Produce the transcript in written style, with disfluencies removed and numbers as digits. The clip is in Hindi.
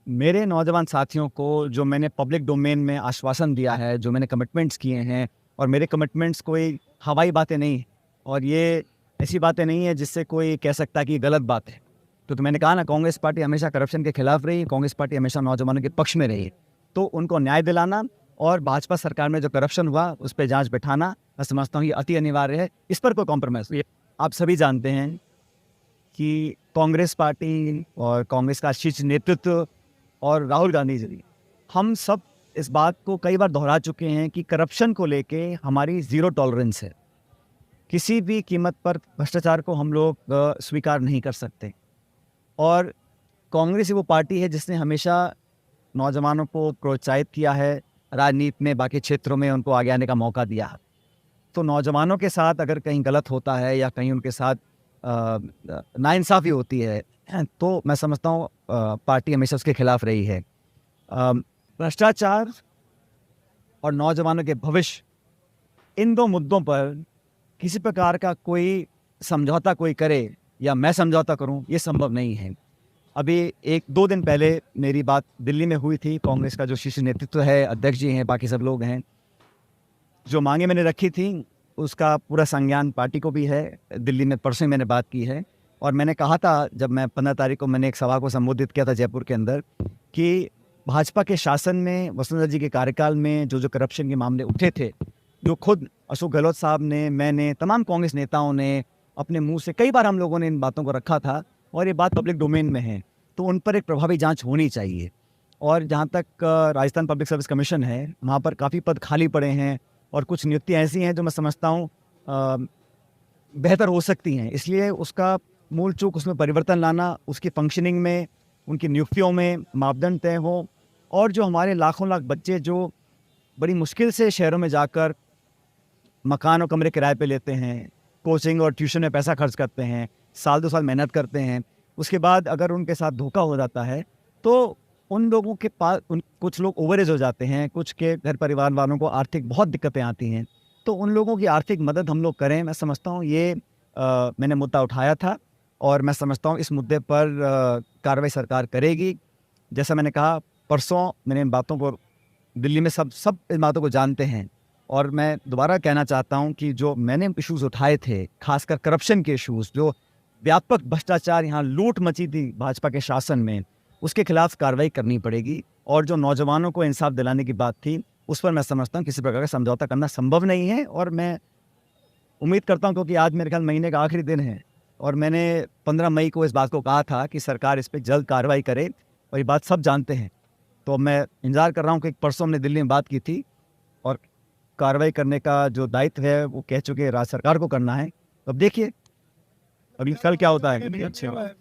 मेरे नौजवान साथियों को जो मैंने पब्लिक डोमेन में आश्वासन दिया है, जो मैंने कमिटमेंट्स किए हैं, और मेरे कमिटमेंट्स कोई हवाई बातें नहीं हैं, और ये ऐसी बातें नहीं है जिससे कोई कह सकता है कि ये गलत बात है। तो मैंने कहा ना, कांग्रेस पार्टी हमेशा करप्शन के खिलाफ रही, कांग्रेस पार्टी हमेशा नौजवानों के पक्ष में रही है। तो उनको न्याय दिलाना और भाजपा सरकार में जो करप्शन हुआ उस पर जांच बैठाना, मैं समझता हूँ ये अति अनिवार्य है। इस पर कोई कॉम्प्रोमाइज़, आप सभी जानते हैं कि कांग्रेस पार्टी और कांग्रेस का शीर्ष नेतृत्व और राहुल गांधी जी, हम सब इस बात को कई बार दोहरा चुके हैं कि करप्शन को लेके हमारी ज़ीरो टॉलरेंस है। किसी भी कीमत पर भ्रष्टाचार को हम लोग स्वीकार नहीं कर सकते। और कांग्रेस ही वो पार्टी है जिसने हमेशा नौजवानों को प्रोत्साहित किया है, राजनीति में बाकी क्षेत्रों में उनको आगे आने का मौका दिया है। तो नौजवानों के साथ अगर कहीं गलत होता है या कहीं उनके साथ नाइंसाफ़ी होती है, तो मैं समझता हूँ पार्टी हमेशा उसके खिलाफ रही है। भ्रष्टाचार और नौजवानों के भविष्य, इन दो मुद्दों पर किसी प्रकार का कोई समझौता कोई करे या मैं समझौता करूं, ये संभव नहीं है। अभी 1-2 दिन पहले मेरी बात दिल्ली में हुई थी। कांग्रेस का जो शीर्ष नेतृत्व है, अध्यक्ष जी हैं, बाकी सब लोग हैं, जो मांगे मैंने रखी थी उसका पूरा संज्ञान पार्टी को भी है। दिल्ली में परसों मैंने बात की है, और मैंने कहा था, जब मैं 15 तारीख को मैंने एक सभा को संबोधित किया था जयपुर के अंदर, कि भाजपा के शासन में, वसुंधरा जी के कार्यकाल में जो करप्शन के मामले उठे थे, जो खुद अशोक गहलोत साहब ने, मैंने, तमाम कांग्रेस नेताओं ने अपने मुंह से कई बार हम लोगों ने इन बातों को रखा था, और ये बात पब्लिक डोमेन में है, तो उन पर एक प्रभावी जांच होनी चाहिए। और जहाँ तक राजस्थान पब्लिक सर्विस कमीशन है, वहाँ पर काफ़ी पद खाली पड़े हैं, और कुछ नियुक्तियाँ ऐसी हैं जो मैं समझता हूँ बेहतर हो सकती हैं। इसलिए उसका मूल चूक उसमें परिवर्तन लाना, उसकी फंक्शनिंग में, उनकी नियुक्तियों में मापदंड तय हो, और जो हमारे लाखों लाख बच्चे जो बड़ी मुश्किल से शहरों में जाकर मकान और कमरे किराए पे लेते हैं, कोचिंग और ट्यूशन में पैसा खर्च करते हैं, साल 2 साल मेहनत करते हैं, उसके बाद अगर उनके साथ धोखा हो जाता है, तो उन लोगों के पास कुछ लोग ओवर एज हो जाते हैं, कुछ के घर परिवार वालों को आर्थिक बहुत दिक्कतें आती हैं, तो उन लोगों की आर्थिक मदद हम लोग करें। मैं समझता हूँ ये मैंने मुद्दा उठाया था, और मैं समझता हूँ इस मुद्दे पर कार्रवाई सरकार करेगी। जैसा मैंने कहा, परसों मैंने इन बातों को दिल्ली में सब इन बातों को जानते हैं, और मैं दोबारा कहना चाहता हूं कि जो मैंने इश्यूज़ उठाए थे, खासकर करप्शन के इश्यूज़, जो व्यापक भ्रष्टाचार, यहाँ लूट मची थी भाजपा के शासन में, उसके खिलाफ कार्रवाई करनी पड़ेगी। और जो नौजवानों को इंसाफ दिलाने की बात थी, उस पर मैं समझता हूँ किसी प्रकार का समझौता करना संभव नहीं है। और मैं उम्मीद करता हूँ, क्योंकि आज मेरे ख्याल महीने का आखिरी दिन है, और मैंने 15 मई को इस बात को कहा था कि सरकार इस पर जल्द कार्रवाई करे, और ये बात सब जानते हैं। तो मैं इंतज़ार कर रहा हूँ कि परसों हमने दिल्ली में बात की थी, और कार्रवाई करने का जो दायित्व है वो कह चुके राज्य सरकार को करना है। अब देखिए अभी कल क्या होता है।